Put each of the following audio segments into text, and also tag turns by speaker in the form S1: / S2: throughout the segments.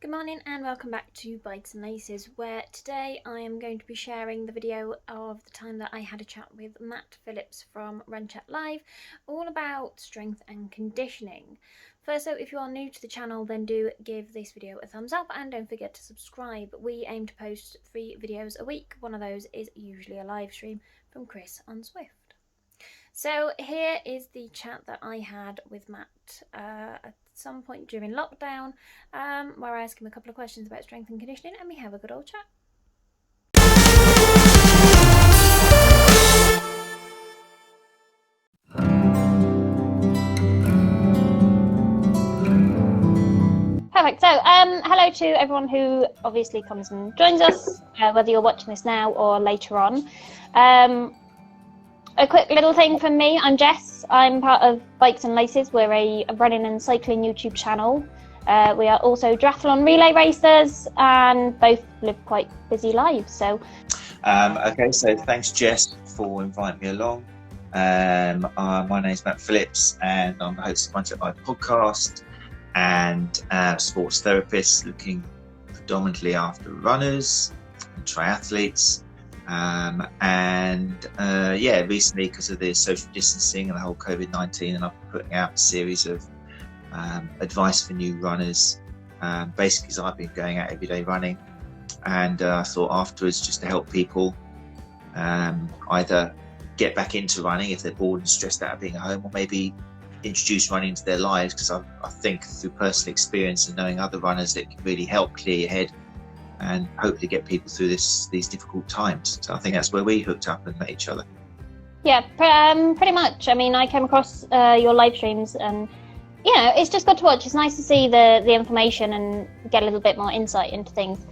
S1: Good morning and welcome back to Bikes and Laces, where today I am going to be sharing the video of the time that I had a chat with Matt Phillips from Run Chat Live, all about strength and conditioning. First, though, if you are new to the channel, then do give this video a thumbs up and don't forget to subscribe. We aim to post 3 videos a week. One of those is usually a live stream from Chris on Swift. So here is the chat that I had with Matt at some point during lockdown, where I asked him a couple of questions about strength and conditioning, and we have a good old chat. Perfect. So hello to everyone who obviously comes and joins us, whether you're watching this now or later on. A quick little thing from me, I'm Jess. I'm part of Bikes and Laces. We're a running and cycling YouTube channel. We are also duathlon relay racers and both live quite busy lives. So,
S2: okay, so thanks Jess for inviting me along. My name is Matt Phillips and I'm the host of Run Chat Live podcast and sports therapist looking predominantly after runners and triathletes. Recently because of the social distancing and the whole COVID-19, and I've been putting out a series of advice for new runners, basically because I've been going out every day running, and I thought afterwards just to help people either get back into running if they're bored and stressed out of being at home, or maybe introduce running into their lives, because I think through personal experience and knowing other runners it can really help clear your head and hopefully get people through these difficult times. So I think that's where we hooked up and met each other.
S1: Yeah, pretty much. I mean, I came across your live streams and, you know, it's just good to watch. It's nice to see the information and get a little bit more insight into things,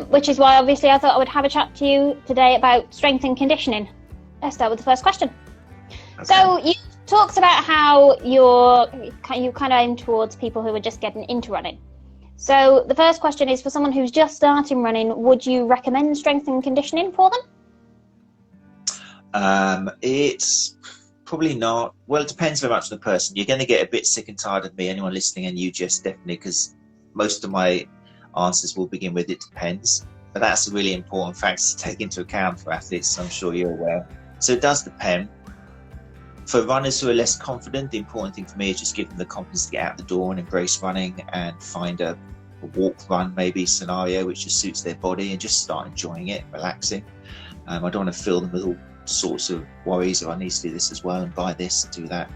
S1: which is why obviously I thought I would have a chat to you today about strength and conditioning. Let's start with the first question. Okay. So you talked about how you kind of aim towards people who are just getting into running. So the first question is, for someone who's just starting running, would you recommend strength and conditioning for them?
S2: It's probably not. Well, it depends very much on the person. You're going to get a bit sick and tired of me, anyone listening, and you just definitely, because most of my answers will begin with "it depends." But that's a really important factor to take into account for athletes, I'm sure you're aware. So it does depend. For runners who are less confident, the important thing for me is just give them the confidence to get out the door and embrace running and find a walk run maybe scenario which just suits their body and just start enjoying it, relaxing. I don't want to fill them with all sorts of worries of I need to do this as well and buy this and do that.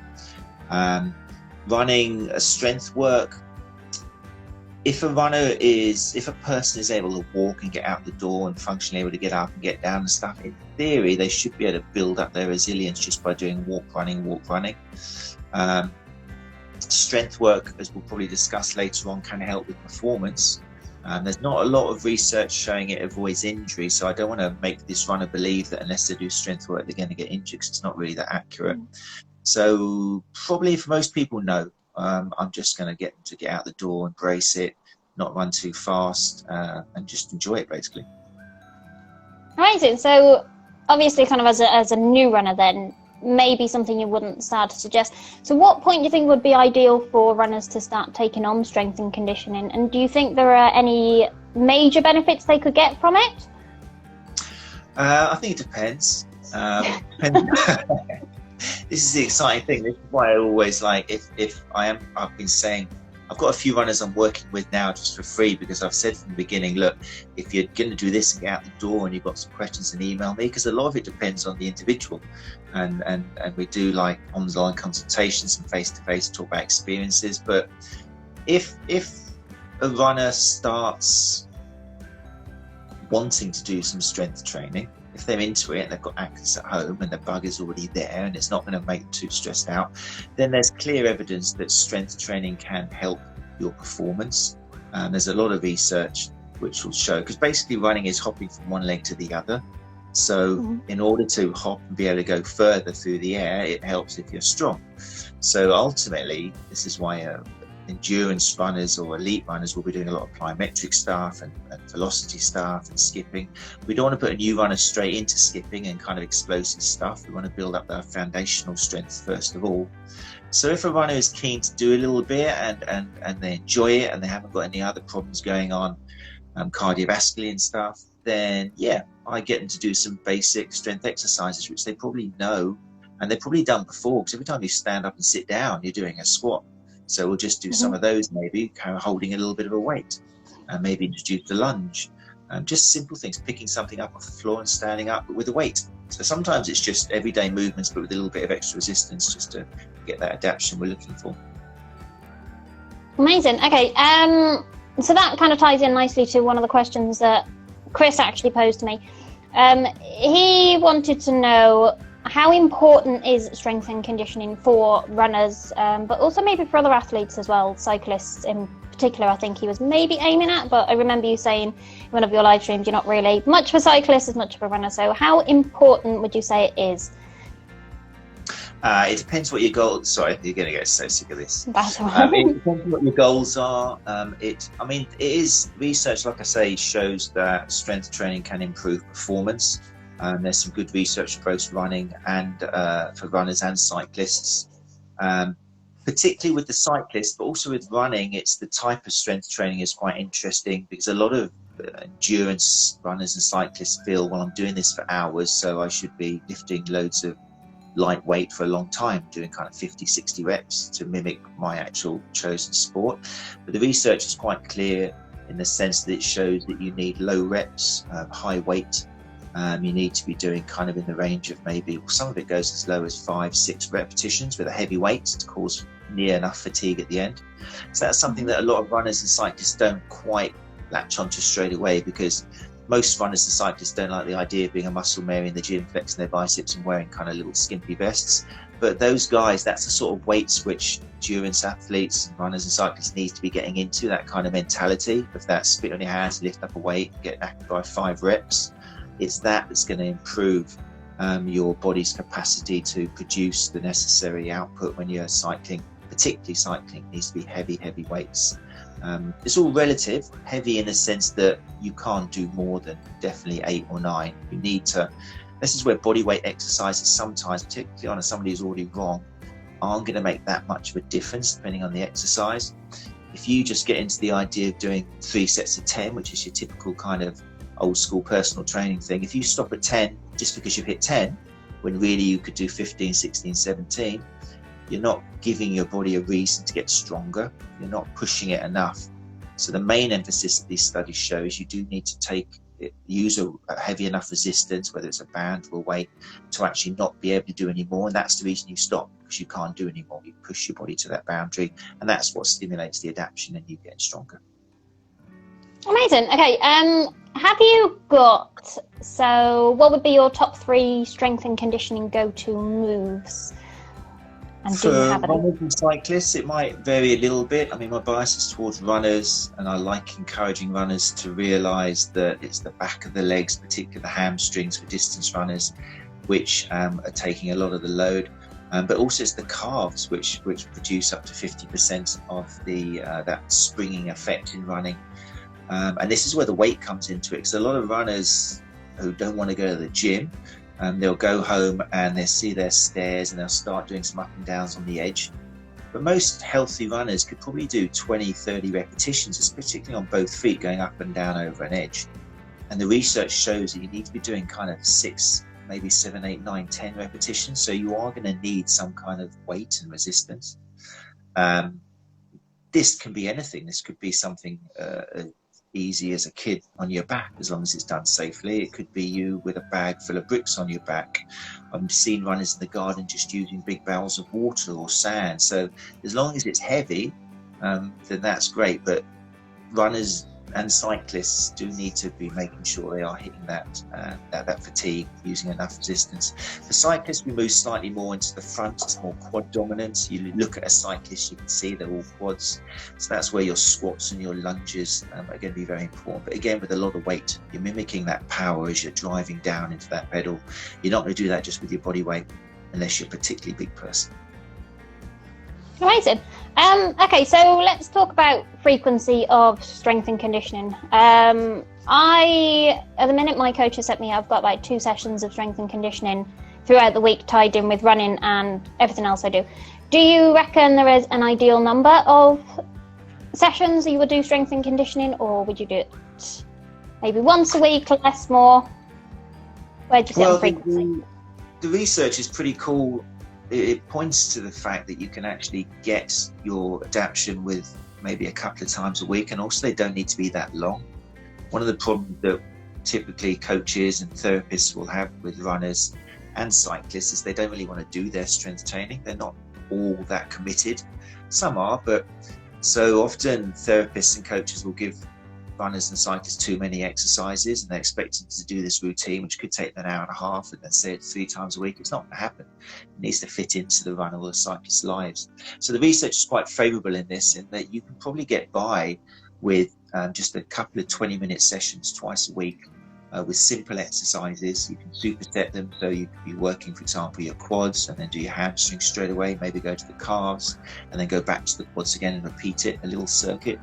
S2: Running a strength work, if a person is able to walk and get out the door and functionally able to get up and get down and stuff, in theory they should be able to build up their resilience just by doing walk running. Strength work, as we'll probably discuss later on, can help with performance. There's not a lot of research showing it avoids injury, so I don't want to make this runner believe that unless they do strength work they're going to get injured, because it's not really that accurate. So probably for most people, no. I'm just going to get them to get out the door, embrace it, not run too fast, and just enjoy it basically.
S1: Amazing. So obviously kind of as a new runner then, maybe something you wouldn't start to suggest. So what point do you think would be ideal for runners to start taking on strength and conditioning? And do you think there are any major benefits they could get from it?
S2: I think it depends. This is the exciting thing. This is why I always like, I've been saying, I've got a few runners I'm working with now just for free, because I've said from the beginning, look, if you're going to do this and get out the door and you've got some questions, then email me, because a lot of it depends on the individual. And we do like online consultations and face-to-face talk about experiences. But if a runner starts wanting to do some strength training, if they're into it and they've got access at home and the bug is already there and it's not going to make them too stressed out, then there's clear evidence that strength training can help your performance. There's a lot of research which will show, because basically running is hopping from one leg to the other. So in order to hop and be able to go further through the air, it helps if you're strong. So ultimately, this is why endurance runners or elite runners will be doing a lot of plyometric stuff and velocity stuff and skipping. We don't want to put a new runner straight into skipping and kind of explosive stuff. We want to build up their foundational strength first of all. So if a runner is keen to do a little bit and they enjoy it and they haven't got any other problems going on, cardiovascular and stuff, then yeah, I get them to do some basic strength exercises, which they probably know and they've probably done before, because every time you stand up and sit down, you're doing a squat. So we'll just do some of those, maybe kind of holding a little bit of a weight, and maybe introduce the lunge, just simple things, picking something up off the floor and standing up with a weight. So sometimes it's just everyday movements, but with a little bit of extra resistance, just to get that adaptation we're looking for.
S1: Amazing. Okay, so that kind of ties in nicely to one of the questions that Chris actually posed to me. He wanted to know, how important is strength and conditioning for runners, but also maybe for other athletes as well, cyclists in particular, I think he was maybe aiming at, but I remember you saying in one of your live streams you're not really much for cyclists as much for runners. So how important would you say it is?
S2: It depends what your goals. Sorry, you're going to get so sick of this.
S1: That's all right.
S2: It depends what your goals are. It is research, like I say, shows that strength training can improve performance. There's some good research for both running and for runners and cyclists, particularly with the cyclists, but also with running. It's the type of strength training is quite interesting, because a lot of endurance runners and cyclists feel, well, I'm doing this for hours, so I should be lifting loads of light weight for a long time, doing kind of 50, 60 reps to mimic my actual chosen sport. But the research is quite clear in the sense that it shows that you need low reps, high weight. You need to be doing kind of in the range of maybe, some of it goes as low as 5-6 repetitions with a heavy weight to cause near enough fatigue at the end. So that's something that a lot of runners and cyclists don't quite latch onto straight away, because most runners and cyclists don't like the idea of being a muscle Mary in the gym, flexing their biceps and wearing kind of little skimpy vests. But those guys, that's the sort of weights which endurance athletes, runners and cyclists need to be getting into, that kind of mentality of that spit on your hands, lift up a weight, get active by 5 reps. It's that's going to improve your body's capacity to produce the necessary output when you're cycling. Particularly cycling needs to be heavy weights. It's all relative, heavy in the sense that you can't do more than definitely 8 or 9. You need to, this is where body weight exercises sometimes, particularly on somebody who's already wrong, aren't going to make that much of a difference depending on the exercise. If you just get into the idea of doing 3 sets of 10, which is your typical kind of old school personal training thing, if you stop at 10 just because you've hit 10, when really you could do 15, 16, 17, you're not giving your body a reason to get stronger. You're not pushing it enough. So the main emphasis that these studies show is you do need to use a heavy enough resistance, whether it's a band or a weight, to actually not be able to do any more. And that's the reason you stop, because you can't do any more. You push your body to that boundary, and that's what stimulates the adaptation and you get stronger.
S1: Amazing. Okay, have you got, so what would be your top 3 strength and conditioning go-to moves? And
S2: for runners and cyclists, it might vary a little bit. I mean, my bias is towards runners, and I like encouraging runners to realise that it's the back of the legs, particularly the hamstrings for distance runners, which are taking a lot of the load. But also it's the calves, which produce up to 50% of the that springing effect in running. And this is where the weight comes into it, because a lot of runners who don't want to go to the gym, they'll go home and they'll see their stairs and they'll start doing some up and downs on the edge. But most healthy runners could probably do 20, 30 repetitions, particularly on both feet, going up and down over an edge. And the research shows that you need to be doing kind of 6, maybe 7, 8, 9, 10 repetitions. So you are going to need some kind of weight and resistance. This can be anything. This could be something easy as a kid on your back, as long as it's done safely. It could be you with a bag full of bricks on your back. I've seen runners in the garden just using big barrels of water or sand. So as long as it's heavy, then that's great. But runners and cyclists do need to be making sure they are hitting that fatigue, using enough resistance. For cyclists, we move slightly more into the front. It's more quad dominant. You look at a cyclist, you can see they're all quads. So that's where your squats and your lunges are going to be very important. But again, with a lot of weight, you're mimicking that power as you're driving down into that pedal. You're not going to do that just with your body weight, unless you're a particularly big person.
S1: Amazing. Okay, so let's talk about frequency of strength and conditioning. At the minute, my coach has set me, I've got about 2 sessions of strength and conditioning throughout the week tied in with running and everything else I do. Do you reckon there is an ideal number of sessions that you would do strength and conditioning, or would you do it maybe once a week, less, more? Where do you sit on frequency?
S2: The research is pretty cool. It points to the fact that you can actually get your adaptation with maybe a couple of times a week, and also they don't need to be that long. One of the problems that typically coaches and therapists will have with runners and cyclists is they don't really want to do their strength training. They're not all that committed. Some are, but so often therapists and coaches will give runners and cyclists too many exercises, and they expect them to do this routine, which could take them an hour and a half, and then say it 3 times a week. It's not going to happen. It needs to fit into the runner or the cyclist's lives. So the research is quite favourable in this, in that you can probably get by with just a couple of 20-minute sessions twice a week with simple exercises. You can superset them, so you could be working, for example, your quads, and then do your hamstrings straight away, maybe go to the calves, and then go back to the quads again and repeat it, a little circuit.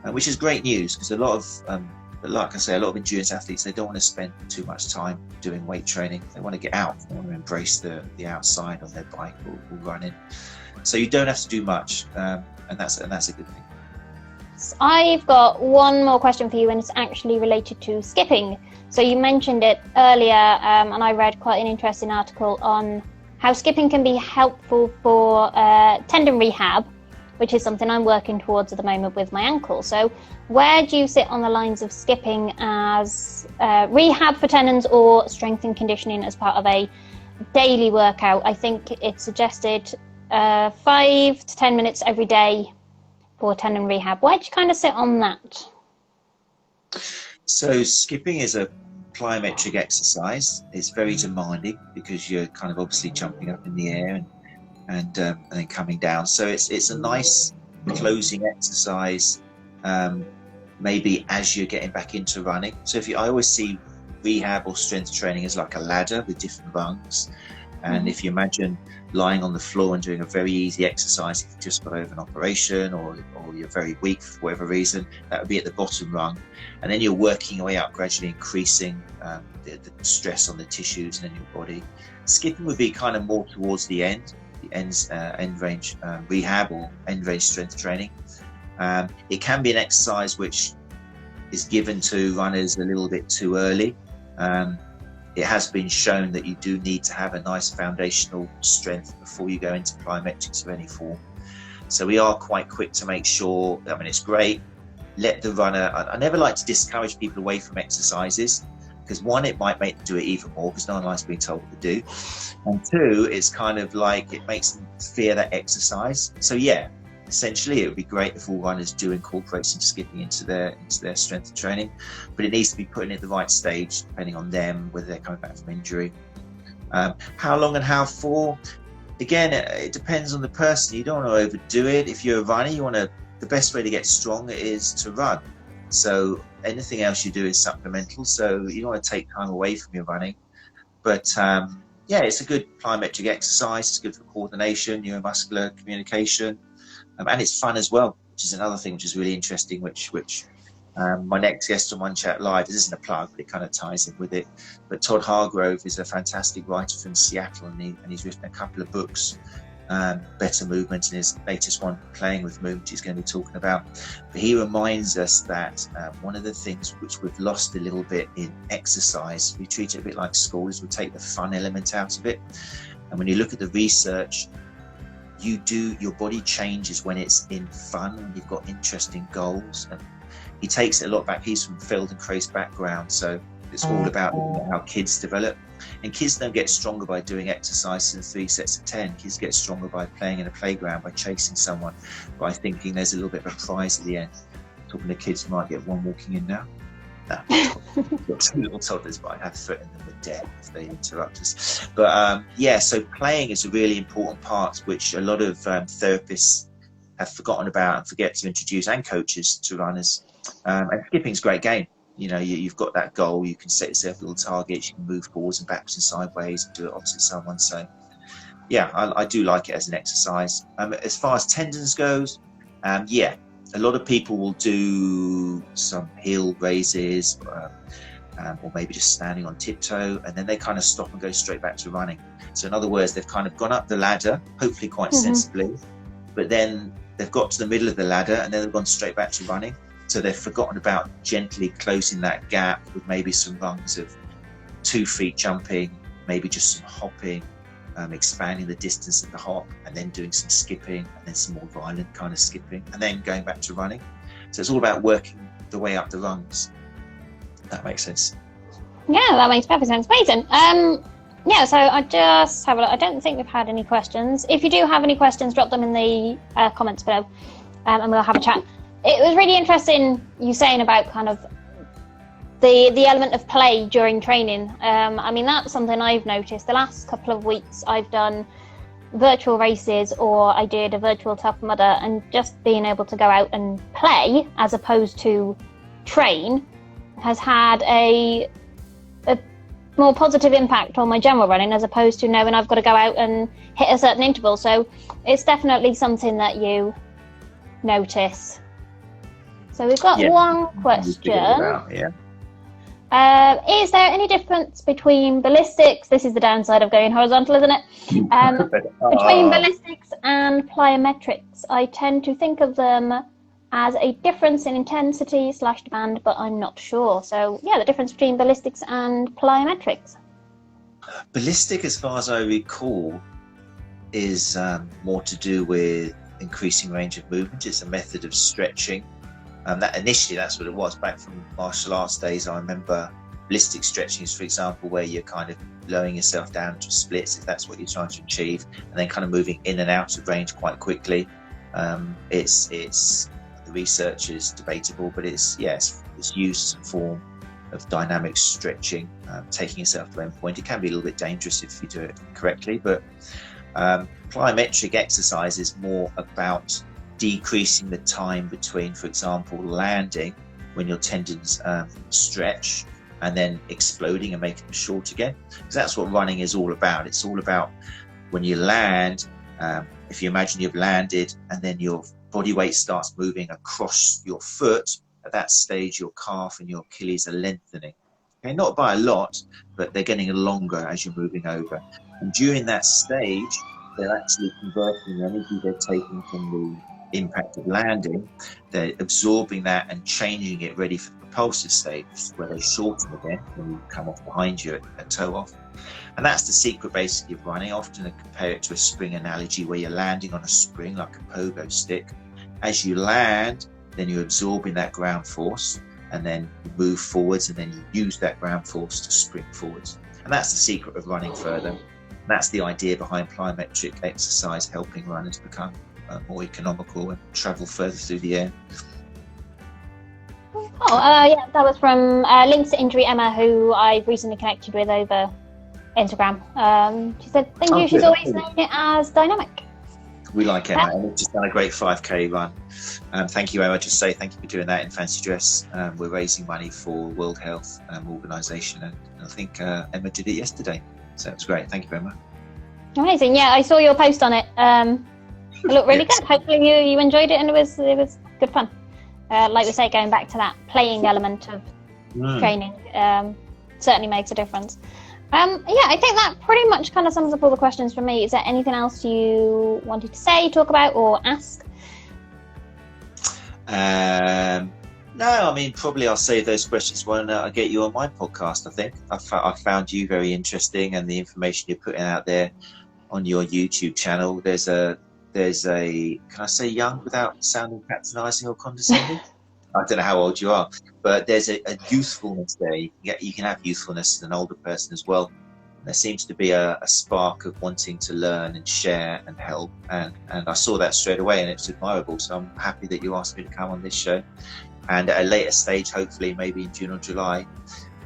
S2: Which is great news, because a lot of, like I say, a lot of endurance athletes, they don't want to spend too much time doing weight training. They want to get out, they want to embrace the outside on their bike or running. So you don't have to do much, and that's a good thing.
S1: I've got one more question for you, and it's actually related to skipping. So you mentioned it earlier, and I read quite an interesting article on how skipping can be helpful for tendon rehab, which is something I'm working towards at the moment with my ankle. So where do you sit on the lines of skipping as rehab for tendons or strength and conditioning as part of a daily workout? I think it's suggested 5 to 10 minutes every day for tendon rehab. Where do you kind of sit on that?
S2: So skipping is a plyometric exercise. It's very demanding because you're kind of obviously jumping up in the air and then coming down. So it's a nice closing exercise, maybe as you're getting back into running. So I always see rehab or strength training as like a ladder with different rungs. And if you imagine lying on the floor and doing a very easy exercise, if you just got over an operation or you're very weak for whatever reason, that would be at the bottom rung. And then you're working your way up, gradually increasing the stress on the tissues and in your body. Skipping would be kind of more towards the end range rehab or end range strength training. It can be an exercise which is given to runners a little bit too early. It has been shown that you do need to have a nice foundational strength before you go into plyometrics of any form. So we are quite quick to make sure, I mean, it's great, let the runner, I never like to discourage people away from exercises, because one, it might make them do it even more because no one likes being told what to do, and two, it's kind of like it makes them fear that exercise. So yeah, essentially it would be great if all runners do incorporate some skipping into their strength training, but it needs to be put in at the right stage depending on them, whether they're coming back from injury. How long and how for? Again, it depends on the person. You don't want to overdo it. If you're a runner, the best way to get strong is to run. So anything else you do is supplemental. So you don't want to take time away from your running. But yeah, it's a good plyometric exercise. It's good for coordination, neuromuscular communication, and it's fun as well, which is another thing which is really interesting, which my next guest on One Chat Live, this isn't a plug, but it kind of ties in with it. But Todd Hargrove is a fantastic writer from Seattle, and he's written a couple of books, Better Movement, and his latest one, Playing with Movement, he's going to be talking about. But he reminds us that one of the things which we've lost a little bit in exercise, we treat it a bit like school, is we take the fun element out of it. And when you look at the research, your body changes when it's in fun, when you've got interesting goals. And he takes it a lot back. He's from Feldenkrais background, so it's all about how kids develop. And kids don't get stronger by doing exercises in 3 sets of 10. Kids get stronger by playing in a playground, by chasing someone, by thinking there's a little bit of a prize at the end. Talking to kids who might get one walking in now. No, little toddlers, but I'd have to threaten them with death if they interrupt us. But yeah, so playing is a really important part, which a lot of therapists have forgotten about and forget to introduce, and coaches to runners. And skipping's a great game. You know, you've got that goal, you can set yourself little targets, you can move forwards and backwards and sideways and do it opposite someone. So yeah, I do like it as an exercise. As far as tendons goes, yeah, a lot of people will do some heel raises, or maybe just standing on tiptoe, and then they kind of stop and go straight back to running. So in other words, they've kind of gone up the ladder, hopefully quite sensibly, but then they've got to the middle of the ladder and then they've gone straight back to running. So they've forgotten about gently closing that gap with maybe some rungs of 2 feet jumping, maybe just some hopping, expanding the distance of the hop, and then doing some skipping, and then some more violent kind of skipping, and then going back to running. So it's all about working the way up the rungs. That makes sense.
S1: Yeah, that makes perfect sense. Amazing. Yeah, so I just have a look. I don't think we've had any questions. If you do have any questions, drop them in the comments below, and we'll have a chat. It was really interesting you saying about kind of the element of play during training. I mean, that's something I've noticed. The last couple of weeks I've done virtual races, or I did a virtual Tough Mudder, and just being able to go out and play as opposed to train has had a more positive impact on my general running, as opposed to knowing I've got to go out and hit a certain interval. So it's definitely something that you notice. So we've got one question. Is there any difference between ballistics? This is the downside of going horizontal, isn't it? Between ballistics and plyometrics. I tend to think of them as a difference in intensity / demand, but I'm not sure. So yeah, the difference between ballistics and plyometrics.
S2: Ballistic, as far as I recall, is more to do with increasing range of movement. It's a method of stretching. That initially, that's what it was. Back from martial arts days, I remember ballistic stretching is, for example, where you're kind of lowering yourself down to splits, if that's what you're trying to achieve, and then kind of moving in and out of range quite quickly. It's the research is debatable, but it's used as a form of dynamic stretching, taking yourself to endpoint. It can be a little bit dangerous if you do it correctly, but plyometric exercise is more about decreasing the time between, for example, landing when your tendons stretch and then exploding and making them short again. Because that's what running is all about. It's all about when you land, if you imagine you've landed and then your body weight starts moving across your foot, at that stage your calf and your Achilles are lengthening. Okay, not by a lot, but they're getting longer as you're moving over. And during that stage, they're actually converting the energy they're taking from the impact of landing, they're absorbing that and changing it ready for the propulsive stage, where they shorten again when you come off behind you at toe off. And that's the secret basically of running. Often I compare it to a spring analogy, where you're landing on a spring like a pogo stick. As you land, then you're absorbing that ground force, and then you move forwards, and then you use that ground force to spring forwards. And that's the secret of running further. And that's the idea behind plyometric exercise, helping runners become more economical and travel further through the air.
S1: Yeah, that was from Links to Injury Emma, who I've recently connected with over Instagram. She said, thank you. She's always known it as dynamic.
S2: We like Emma. Emma's just done a great 5k run. Thank you, Emma. Just say thank you for doing that in fancy dress. We're raising money for World Health Organization, and I think Emma did it yesterday. So it's great. Thank you, Emma.
S1: Amazing. Yeah, I saw your post on it. It looked really good. Hopefully you enjoyed it, and it was good fun. Like we say, going back to that playing element of training certainly makes a difference. Yeah, I think that pretty much kind of sums up all the questions from me. Is there anything else you wanted to say, talk about, or ask?
S2: No, I mean, probably I'll save those questions when I get you on my podcast. I think I found you very interesting, and the information you're putting out there on your YouTube channel. There's a can I say young without sounding patronising or condescending? I don't know how old you are, but there's a youthfulness there. You can have youthfulness as an older person as well. There seems to be a spark of wanting to learn and share and help, and I saw that straight away, and it's admirable. So I'm happy that you asked me to come on this show, and at a later stage, hopefully maybe in June or July,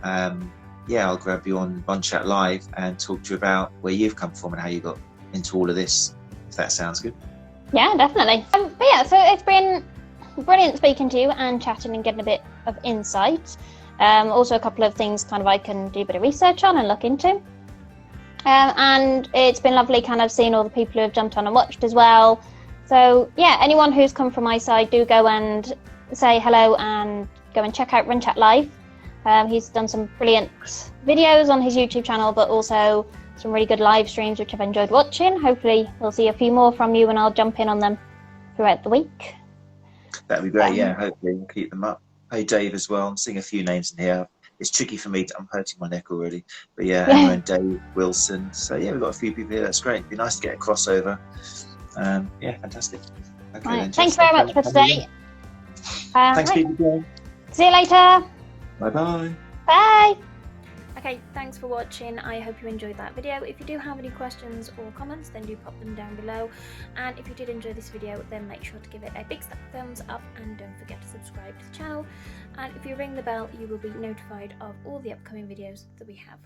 S2: I'll grab you on Run Chat Live and talk to you about where you've come from and how you got into all of this, if that sounds good.
S1: Yeah, definitely. But yeah, so it's been brilliant speaking to you and chatting and getting a bit of insight. Also a couple of things kind of I can do a bit of research on and look into.
S3: And it's been lovely kind of seeing all the people who have jumped on and watched as well. So yeah, anyone who's come from my side, do go and say hello and go and check out Run Chat Live. He's done some brilliant videos on his YouTube channel, but also some really good live streams, which I've enjoyed watching. Hopefully we'll see a few more from you and I'll jump in on them throughout the week.
S2: That'd be great. Yeah, hopefully we'll keep them up. Hey, Dave as well. I'm seeing a few names in here. It's tricky for me. I'm hurting my neck already. But yeah, Emma and Dave Wilson. So yeah, we've got a few people here. That's great. It'd be nice to get a crossover. Yeah, fantastic. Okay,
S3: Right.
S2: then,
S3: Thanks very much for today.
S2: Thanks, people.
S3: See you later.
S2: Bye-bye.
S3: Bye.
S1: Okay, thanks for watching. I hope you enjoyed that video. If you do have any questions or comments, then do pop them down below. And if you did enjoy this video, then make sure to give it a big thumbs up and don't forget to subscribe to the channel. And if you ring the bell, you will be notified of all the upcoming videos that we have.